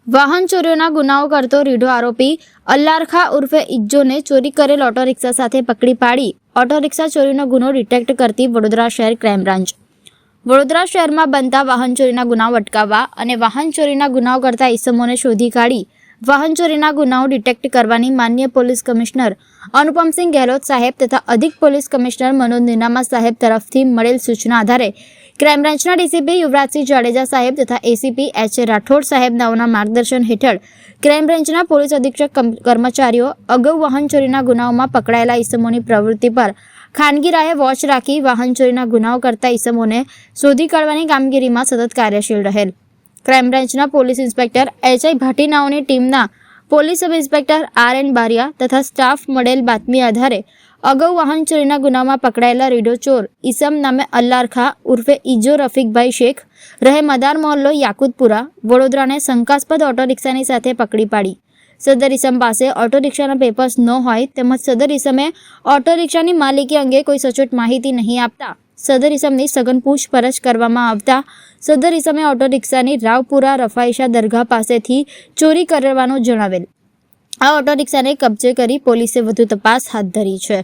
વાહન ચોરીઓના ગુનાઓ કરતો રીઢો આરોપી અલ્લારખા ઉર્ફે ઇજ્જોને ચોરી કરેલ ઓટો રિક્ષા સાથે પકડી પાડી ઓટો રિક્ષા ચોરીનો ગુનો ડિટેક્ટ કરતી વડોદરા શહેર ક્રાઇમ બ્રાન્ચ. વડોદરા શહેરમાં બનતા વાહન ચોરીના ગુનાઓ અટકાવવા અને વાહન ચોરીના ગુનાઓ કરતા ઇસમોને શોધી કાઢી વાહન ચોરીના ગુનાઓ ડિટેક્ટ કરવાની માનનીય પોલીસ કમિશનર અનુપમસિંહ ગેહલોત સાહેબ તથા અધિક પોલીસ કમિશનર મનોજ નીનામા સાહેબ તરફથી મળેલ સૂચના આધારે ક્રાઇમ બ્રાન્ચના ડીસીપી યુવરાજસિંહ જાડેજા સાહેબ તથા એસીપી એચ.એ. રાઠોડ સાહેબ નાઓના માર્ગદર્શન હેઠળ ક્રાઇમ બ્રાન્ચના પોલીસ અધિક્ષક કર્મચારીઓ અગાઉ વાહન ચોરીના ગુનાઓમાં પકડાયેલા ઇસમોની પ્રવૃત્તિ પર ખાનગી રાહે વોચ રાખી વાહન ચોરીના ગુનાઓ કરતા ઇસમોને શોધી કાઢવાની કામગીરીમાં સતત કાર્યશીલ રહેલ. ક્રાઇમ બ્રાન્ચના પોલીસ ઇન્સ્પેક્ટર એચ.આઈ. ભાટીનાઓની ટીમના પોલીસ સબ ઇન્સ્પેક્ટર આર.એન. બારિયા તથા સ્ટાફ મળેલ બાતમી આધારે અગાઉ વાહન ચોરીના ગુનામાં પકડાયેલા રીઢો ચોર ઇસમ નામે અલ્લારખા ઉર્ફે ઇજો રફીકભાઈ શેખ રહે મદાર મોહલ્લો યાકુતપુરા વડોદરાને શંકાસ્પદ ઓટો રિક્ષાની સાથે પકડી પાડી. સદર ઇસમ પાસે ઓટો રિક્ષાના પેપર્સ ન હોય તેમજ સદર ઇસમે ઓટો રિક્ષાની માલિકી અંગે કોઈ સચોટ માહિતી નહીં આપતા સદર ઇસમની સઘન પૂછપરછ કરવામાં આવતા સદર ઇસમે ઓટો રિક્ષાની રાવપુરા રફાઈશા દરગાહ પાસેથી ચોરી કરવાનું જણાવેલ. આ ઓટો રિક્ષાને કબજે કરી પોલીસે વધુ તપાસ હાથ ધરી છે.